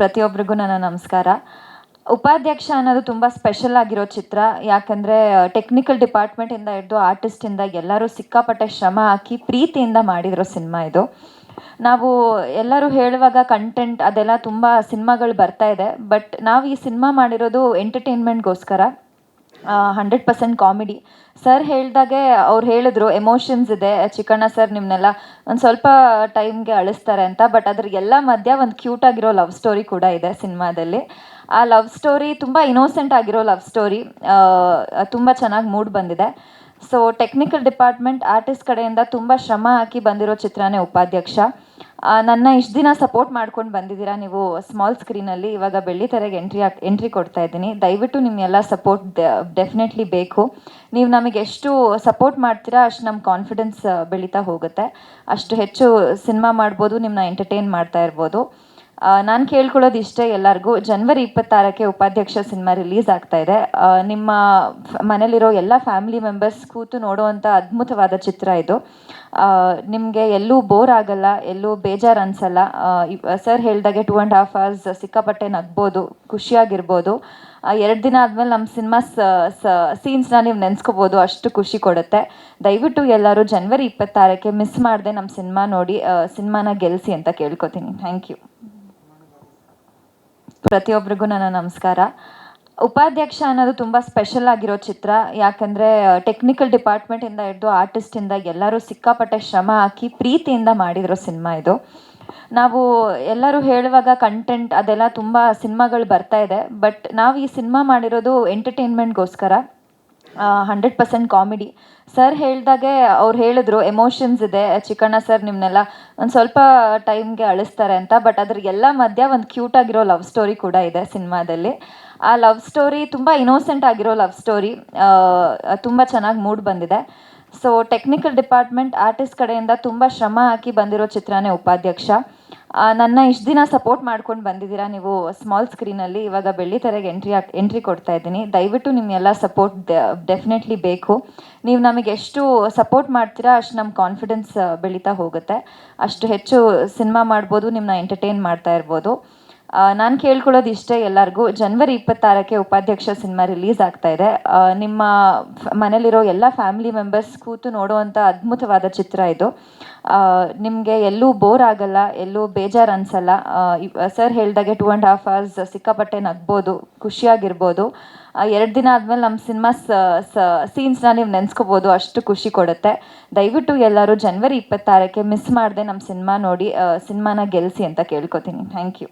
ಪ್ರತಿಯೊಬ್ಬರಿಗೂ ನನ್ನ ನಮಸ್ಕಾರ. ಉಪಾಧ್ಯಕ್ಷ ಅನ್ನೋದು ತುಂಬ ಸ್ಪೆಷಲ್ ಆಗಿರೋ ಚಿತ್ರ. ಯಾಕಂದರೆ ಟೆಕ್ನಿಕಲ್ ಡಿಪಾರ್ಟ್ಮೆಂಟಿಂದ ಹಿಡಿದು ಆರ್ಟಿಸ್ಟಿಂದ ಎಲ್ಲರೂ ಸಿಕ್ಕಾಪಟ್ಟೆ ಶ್ರಮ ಹಾಕಿ ಪ್ರೀತಿಯಿಂದ ಮಾಡಿರೋ ಸಿನಿಮಾ ಇದು. ನಾವು ಎಲ್ಲರೂ ಹೇಳುವಾಗ ಕಂಟೆಂಟ್ ಅದೆಲ್ಲ ತುಂಬ ಸಿನಿಮಾಗಳು ಬರ್ತಾ ಇದೆ. ಬಟ್ ನಾವು ಈ ಸಿನಿಮಾ ಮಾಡಿರೋದು ಎಂಟರ್ಟೈನ್ಮೆಂಟ್ಗೋಸ್ಕರ. 100% ಕಾಮಿಡಿ. ಸರ್ ಹೇಳಿದಾಗೆ ಅವ್ರು ಹೇಳಿದ್ರು ಎಮೋಷನ್ಸ್ ಇದೆ, ಚಿಕ್ಕಣ್ಣ ಸರ್ ನಿಮ್ಮನ್ನೆಲ್ಲ ಒಂದು ಸ್ವಲ್ಪ ಟೈಮ್ಗೆ ಅಳಿಸ್ತಾರೆ ಅಂತ. ಬಟ್ ಅದ್ರ ಎಲ್ಲ ಮಧ್ಯ ಒಂದು ಕ್ಯೂಟ್ ಆಗಿರೋ ಲವ್ ಸ್ಟೋರಿ ಕೂಡ ಇದೆ ಸಿನಿಮಾದಲ್ಲಿ. ಆ ಲವ್ ಸ್ಟೋರಿ ತುಂಬ ಇನ್ನೋಸೆಂಟ್ ಆಗಿರೋ ಲವ್ ಸ್ಟೋರಿ, ತುಂಬ ಚೆನ್ನಾಗಿ ಮೂಡ್ ಬಂದಿದೆ. ಸೊ ಟೆಕ್ನಿಕಲ್ ಡಿಪಾರ್ಟ್ಮೆಂಟ್ ಆರ್ಟಿಸ್ಟ್ ಕಡೆಯಿಂದ ತುಂಬ ಶ್ರಮ ಹಾಕಿ ಬಂದಿರೋ ಚಿತ್ರನೇ ಉಪಾಧ್ಯಕ್ಷ. ನನ್ನ ಇಷ್ಟು ದಿನ ಸಪೋರ್ಟ್ ಮಾಡ್ಕೊಂಡು ಬಂದಿದ್ದೀರಾ ನೀವು ಸ್ಮಾಲ್ ಸ್ಕ್ರೀನಲ್ಲಿ. ಇವಾಗ ಬೆಳ್ಳಿತೆರೆಗೆ ಎಂಟ್ರಿ ಕೊಡ್ತಾ ಇದ್ದೀನಿ. ದಯವಿಟ್ಟು ನಿಮ್ಮೆಲ್ಲ ಸಪೋರ್ಟ್ ಡೆಫಿನೆಟ್ಲಿ ಬೇಕು. ನೀವು ನಮಗೆ ಎಷ್ಟು ಸಪೋರ್ಟ್ ಮಾಡ್ತೀರಾ ಅಷ್ಟು ನಮ್ಮ ಕಾನ್ಫಿಡೆನ್ಸ್ ಬೆಳೀತಾ ಹೋಗುತ್ತೆ. ಅಷ್ಟು ಹೆಚ್ಚು ಸಿನಿಮಾ ಮಾಡ್ಬೋದು, ನಿಮ್ಮನ್ನ ಎಂಟರ್ಟೈನ್ ಮಾಡ್ತಾ ಇರ್ಬೋದು. ನಾನು ಕೇಳ್ಕೊಳ್ಳೋದು ಇಷ್ಟೇ ಎಲ್ಲರಿಗೂ, ಜನವರಿ 26ಕ್ಕೆ ಉಪಾಧ್ಯಕ್ಷ ಸಿನಿಮಾ ರಿಲೀಸ್ ಆಗ್ತಾ ಇದೆ. ನಿಮ್ಮ ಮನೇಲಿರೋ ಎಲ್ಲ ಫ್ಯಾಮಿಲಿ ಮೆಂಬರ್ಸ್ ಕೂತು ನೋಡುವಂಥ ಅದ್ಭುತವಾದ ಚಿತ್ರ ಇದು. ನಿಮಗೆ ಎಲ್ಲೂ ಬೋರ್ ಆಗಲ್ಲ, ಎಲ್ಲೂ ಬೇಜಾರು ಅನಿಸಲ್ಲ. ಸರ್ ಹೇಳಿದಾಗೆ 2.5 hours ಸಿಕ್ಕಾಪಟ್ಟೆ ನಗ್ಬೋದು, ಖುಷಿಯಾಗಿರ್ಬೋದು. 2 ದಿನ ಆದಮೇಲೆ ನಮ್ಮ ಸಿನಿಮಾ ಸೀನ್ಸ್ನ ನೀವು ನೆನೆಸ್ಕೋಬೋದು, ಅಷ್ಟು ಖುಷಿ ಕೊಡುತ್ತೆ. ದಯವಿಟ್ಟು ಎಲ್ಲರೂ ಜನವರಿ 26ಕ್ಕೆ ಮಿಸ್ ಮಾಡದೆ ನಮ್ಮ ಸಿನಿಮಾ ನೋಡಿ ಸಿನಿಮಾನ ಗೆಲ್ಲಿಸಿ ಅಂತ ಕೇಳ್ಕೊತೀನಿ. Thank you. ಪ್ರತಿಯೊಬ್ಬರಿಗೂ ನನ್ನ ನಮಸ್ಕಾರ. ಉಪಾಧ್ಯಕ್ಷ ಅನ್ನೋದು ತುಂಬ ಸ್ಪೆಷಲ್ ಆಗಿರೋ ಚಿತ್ರ. ಯಾಕಂದರೆ ಟೆಕ್ನಿಕಲ್ ಡಿಪಾರ್ಟ್ಮೆಂಟಿಂದ ಹಿಡಿದು ಆರ್ಟಿಸ್ಟಿಂದ ಎಲ್ಲರೂ ಸಿಕ್ಕಾಪಟ್ಟೆ ಶ್ರಮ ಹಾಕಿ ಪ್ರೀತಿಯಿಂದ ಮಾಡಿರೋ ಸಿನಿಮಾ ಇದು. ನಾವು ಎಲ್ಲರೂ ಹೇಳುವಾಗ ಕಂಟೆಂಟ್ ಅದೆಲ್ಲ ತುಂಬ ಸಿನಿಮಾಗಳು ಬರ್ತಾ ಇದೆ. ಬಟ್ ನಾವು ಈ ಸಿನಿಮಾ ಮಾಡಿರೋದು ಎಂಟರ್ಟೈನ್ಮೆಂಟ್ಗೋಸ್ಕರ. 100% ಕಾಮಿಡಿ. ಸರ್ ಹೇಳಿದಾಗೆ ಅವ್ರು ಹೇಳಿದ್ರು ಎಮೋಷನ್ಸ್ ಇದೆ, ಚಿಕ್ಕಣ್ಣ ಸರ್ ನಿಮ್ಮನ್ನೆಲ್ಲ ಒಂದು ಸ್ವಲ್ಪ ಟೈಮ್ಗೆ ಅಳಿಸ್ತಾರೆ ಅಂತ. ಬಟ್ ಅದ್ರ ಎಲ್ಲ ಮಧ್ಯ ಒಂದು ಕ್ಯೂಟ್ ಆಗಿರೋ ಲವ್ ಸ್ಟೋರಿ ಕೂಡ ಇದೆ ಸಿನಿಮಾದಲ್ಲಿ. ಆ ಲವ್ ಸ್ಟೋರಿ ತುಂಬ ಇನ್ನೋಸೆಂಟ್ ಆಗಿರೋ ಲವ್ ಸ್ಟೋರಿ, ತುಂಬ ಚೆನ್ನಾಗಿ ಮೂಡ್ ಬಂದಿದೆ. ಸೊ ಟೆಕ್ನಿಕಲ್ ಡಿಪಾರ್ಟ್ಮೆಂಟ್ ಆರ್ಟಿಸ್ಟ್ ಕಡೆಯಿಂದ ತುಂಬ ಶ್ರಮ ಹಾಕಿ ಬಂದಿರೋ ಚಿತ್ರನೇ ಉಪಾಧ್ಯಕ್ಷ. ನನ್ನ ಇಷ್ಟು ದಿನ ಸಪೋರ್ಟ್ ಮಾಡ್ಕೊಂಡು ಬಂದಿದ್ದೀರಾ ನೀವು ಸ್ಮಾಲ್ ಸ್ಕ್ರೀನಲ್ಲಿ. ಇವಾಗ ಬೆಳ್ಳಿತೆರೆಗೆ ಎಂಟ್ರಿ ಕೊಡ್ತಾ ಇದ್ದೀನಿ. ದಯವಿಟ್ಟು ನಿಮ್ಮೆಲ್ಲ ಸಪೋರ್ಟ್ ಡೆಫಿನೆಟ್ಲಿ ಬೇಕು. ನೀವು ನಮಗೆ ಎಷ್ಟು ಸಪೋರ್ಟ್ ಮಾಡ್ತೀರಾ ಅಷ್ಟು ನಮ್ಮ ಕಾನ್ಫಿಡೆನ್ಸ್ ಬೆಳೀತಾ ಹೋಗುತ್ತೆ. ಅಷ್ಟು ಹೆಚ್ಚು ಸಿನಿಮಾ ಮಾಡ್ಬೋದು, ನಿಮ್ಮನ್ನ ಎಂಟರ್ಟೈನ್ ಮಾಡ್ತಾ ಇರ್ಬೋದು. ನಾನು ಕೇಳ್ಕೊಳ್ಳೋದು ಇಷ್ಟೇ ಎಲ್ಲರಿಗೂ, ಜನವರಿ 26ಕ್ಕೆ ಉಪಾಧ್ಯಕ್ಷ ಸಿನಿಮಾ ರಿಲೀಸ್ ಆಗ್ತಾ ಇದೆ. ನಿಮ್ಮ ಮನೇಲಿರೋ ಎಲ್ಲ ಫ್ಯಾಮಿಲಿ ಮೆಂಬರ್ಸ್ ಕೂತು ನೋಡುವಂಥ ಅದ್ಭುತವಾದ ಚಿತ್ರ ಇದು. ನಿಮಗೆ ಎಲ್ಲೂ ಬೋರ್ ಆಗಲ್ಲ, ಎಲ್ಲೂ ಬೇಜಾರು ಅನಿಸಲ್ಲ. ಸರ್ ಹೇಳಿದಾಗೆ 2.5 hours ಸಿಕ್ಕಾಪಟ್ಟೆ ನಗ್ಬೋದು, ಖುಷಿಯಾಗಿರ್ಬೋದು. 2 ದಿನ ಆದಮೇಲೆ ನಮ್ಮ ಸಿನಿಮಾ ಸೀನ್ಸ್ನ ನೀವು ನೆನೆಸ್ಕೋಬೋದು, ಅಷ್ಟು ಖುಷಿ ಕೊಡುತ್ತೆ. ದಯವಿಟ್ಟು ಎಲ್ಲರೂ ಜನವರಿ 26ಕ್ಕೆ ಮಿಸ್ ಮಾಡದೆ ನಮ್ಮ ಸಿನಿಮಾ ನೋಡಿ ಸಿನಿಮಾನ ಗೆಲ್ಲಿಸಿ ಅಂತ ಕೇಳ್ಕೊತೀನಿ. Thank you.